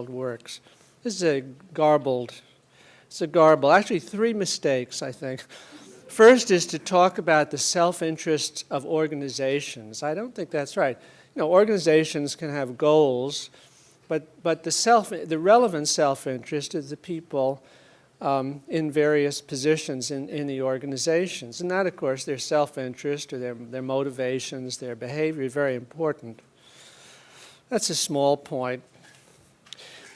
world works. This is actually three mistakes, I think. First is to talk about the self-interest of organizations. I don't think that's right. Organizations can have goals, but the relevant self-interest is the people in various positions in the organizations. And that, of course, their self-interest or their motivations, their behavior is very important. That's a small point.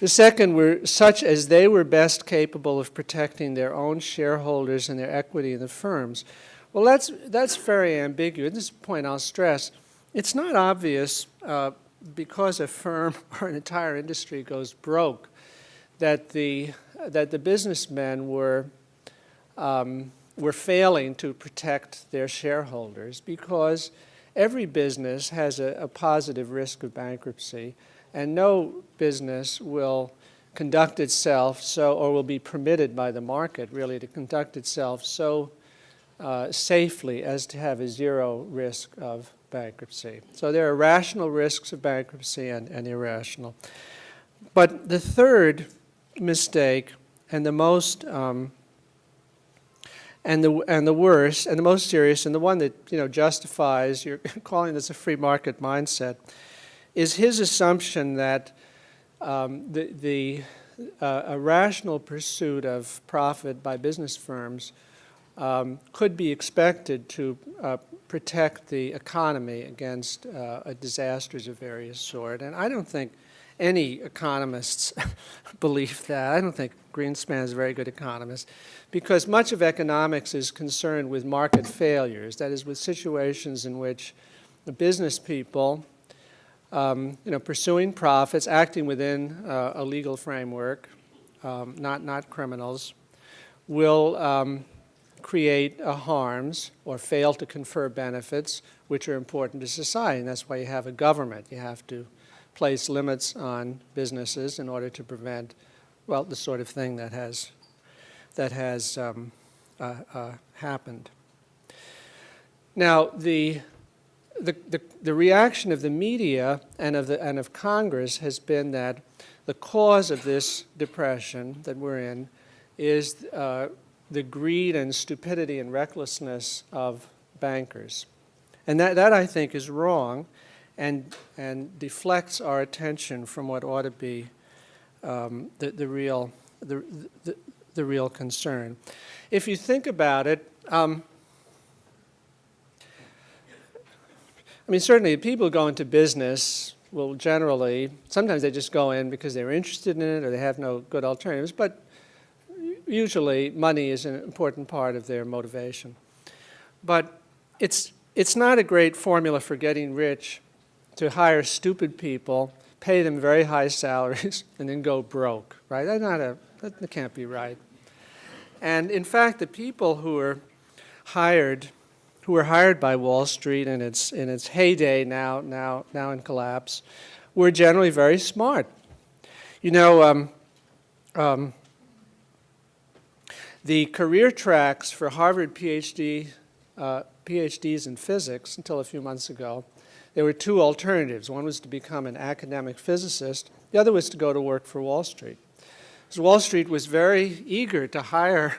The second were such as they were best capable of protecting their own shareholders and their equity in the firms. Well, that's very ambiguous. This is a point I'll stress. It's not obvious because a firm or an entire industry goes broke that the businessmen were failing to protect their shareholders, because every business has a positive risk of bankruptcy, and no business will conduct itself or will be permitted by the market really to conduct itself so safely as to have a zero risk of bankruptcy. So there are rational risks of bankruptcy and irrational. But the third mistake, and the most and the worst and the most serious, and the one that justifies you're calling this a free market mindset, is his assumption that a rational pursuit of profit by business firms could be expected to protect the economy against disasters of various sort. And I don't think any economists believe that. I don't think Greenspan is a very good economist, because much of economics is concerned with market failures, that is, with situations in which the business people pursuing profits, acting within a legal framework, not criminals, will create harms or fail to confer benefits which are important to society. And that's why you have a government. You have to place limits on businesses in order to prevent, well, the sort of thing that has happened. Now, the reaction of the media and of Congress has been that the cause of this depression that we're in is the greed and stupidity and recklessness of bankers, and that I think is wrong, and deflects our attention from what ought to be the real concern. If you think about it. Certainly people go into business will generally, sometimes they just go in because they're interested in it or they have no good alternatives, but usually money is an important part of their motivation. But it's not a great formula for getting rich to hire stupid people, pay them very high salaries, and then go broke, right? That can't be right. And in fact, the people who were hired by Wall Street in its heyday, now in collapse, were generally very smart. The career tracks for Harvard PhDs in physics until a few months ago, there were two alternatives. One was to become an academic physicist. The other was to go to work for Wall Street. So Wall Street was very eager to hire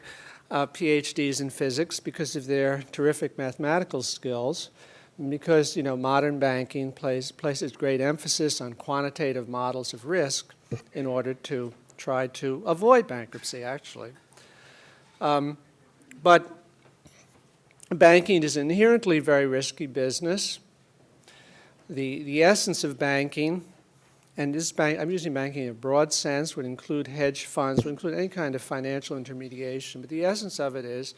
PhDs in physics because of their terrific mathematical skills, because modern banking places great emphasis on quantitative models of risk in order to try to avoid bankruptcy, actually. But banking is an inherently very risky business. The essence of banking, and I'm using banking in a broad sense, would include hedge funds, would include any kind of financial intermediation, but the essence of it is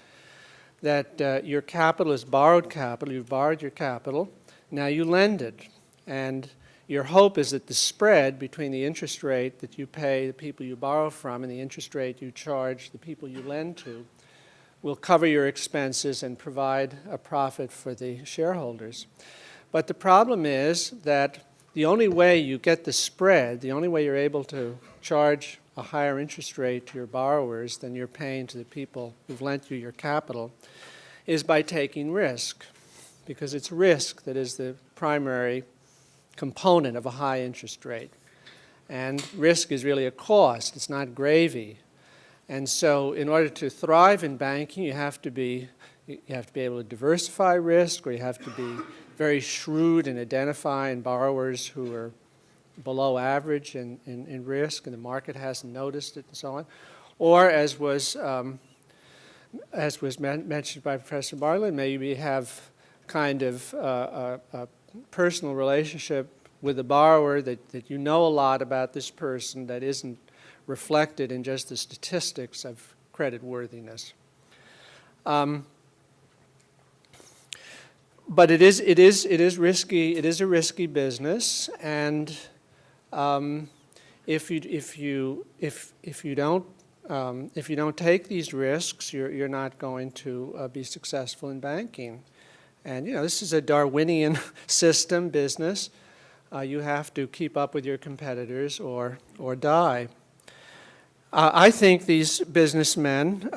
that your capital is borrowed capital. You've borrowed your capital, now you lend it, and your hope is that the spread between the interest rate that you pay the people you borrow from and the interest rate you charge the people you lend to will cover your expenses and provide a profit for the shareholders. But the problem is that the only way you get the spread, the only way you're able to charge a higher interest rate to your borrowers than you're paying to the people who've lent you your capital, is by taking risk, because it's risk that is the primary component of a high interest rate. And risk is really a cost. It's not gravy. And so in order to thrive in banking, you have to be able to diversify risk, or you have to be very shrewd in identifying borrowers who are below average in risk and the market hasn't noticed it and so on. Or as was mentioned by Professor Bartlett, maybe have kind of a personal relationship with the borrower that you know a lot about this person that isn't reflected in just the statistics of creditworthiness. But it is risky. It is a risky business, and if you don't take these risks, you're not going to be successful in banking. And this is a Darwinian system business. You have to keep up with your competitors or die. I think these businessmen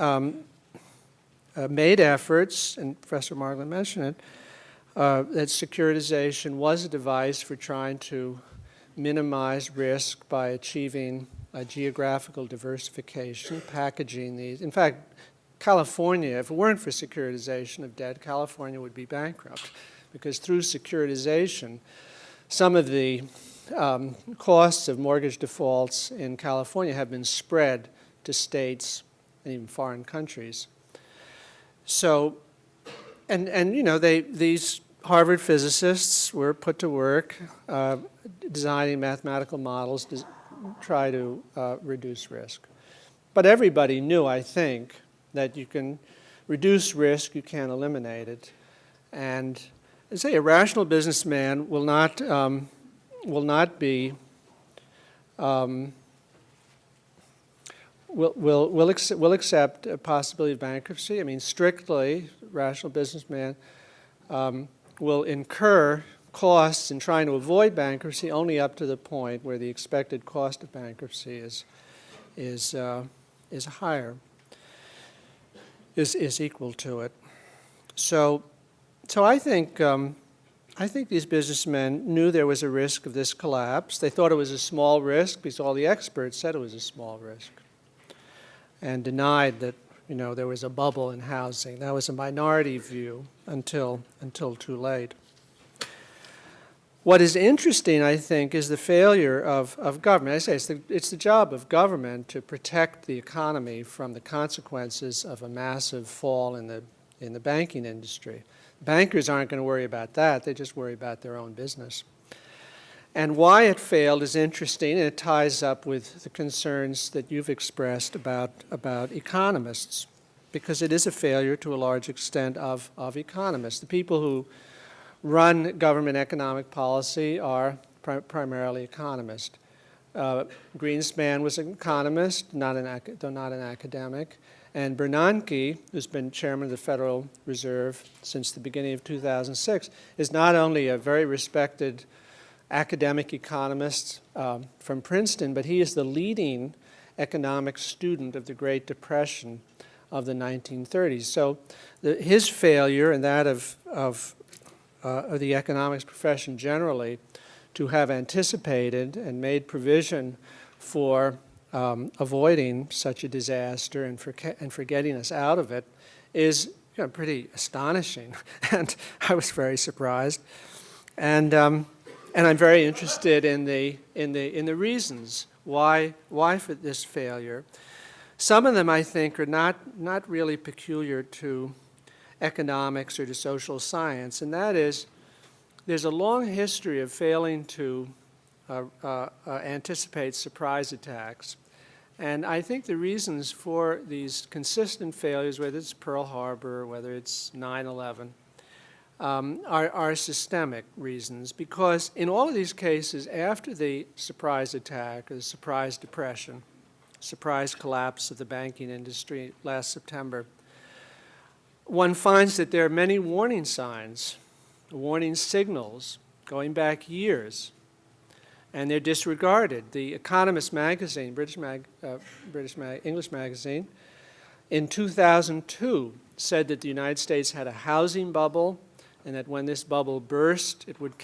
made efforts, and Professor Margolin mentioned it, that securitization was a device for trying to minimize risk by achieving geographical diversification, packaging these. In fact, California, if it weren't for securitization of debt, California would be bankrupt, because through securitization, some of the costs of mortgage defaults in California have been spread to states and even foreign countries. So, these Harvard physicists were put to work designing mathematical models to try to reduce risk. But everybody knew, I think, that you can reduce risk, you can't eliminate it. And I say a rational businessman will not be will accept a possibility of bankruptcy. I mean, strictly, rational businessman will incur costs in trying to avoid bankruptcy only up to the point where the expected cost of bankruptcy is higher, is equal to it. So I think these businessmen knew there was a risk of this collapse. They thought it was a small risk because all the experts said it was a small risk, and denied that there was a bubble in housing. That was a minority view until too late. What is interesting, I think, is the failure of government. I say it's the job of government to protect the economy from the consequences of a massive fall in the banking industry. Bankers aren't going to worry about that. They just worry about their own business. And why it failed is interesting, and it ties up with the concerns that you've expressed about economists, because it is a failure to a large extent of economists. The people who run government economic policy are primarily economists. Greenspan was an economist, though not an academic. And Bernanke, who's been chairman of the Federal Reserve since the beginning of 2006, is not only a very respected academic economist from Princeton, but he is the leading economic student of the Great Depression of the 1930s. So his failure and that of the economics profession generally to have anticipated and made provision for avoiding such a disaster and for getting us out of it is pretty astonishing. And I was very surprised. And I'm very interested in the reasons why for this failure. Some of them, I think, are not really peculiar to economics or to social science, and that is there's a long history of failing to anticipate surprise attacks. And I think the reasons for these consistent failures, whether it's Pearl Harbor, whether it's 9/11, are systemic reasons, because in all of these cases, after the surprise attack or the surprise depression, surprise collapse of the banking industry last September, one finds that there are many warning signs, warning signals going back years, and they're disregarded. The Economist magazine, English magazine, in 2002 said that the United States had a housing bubble, and that when this bubble burst, it would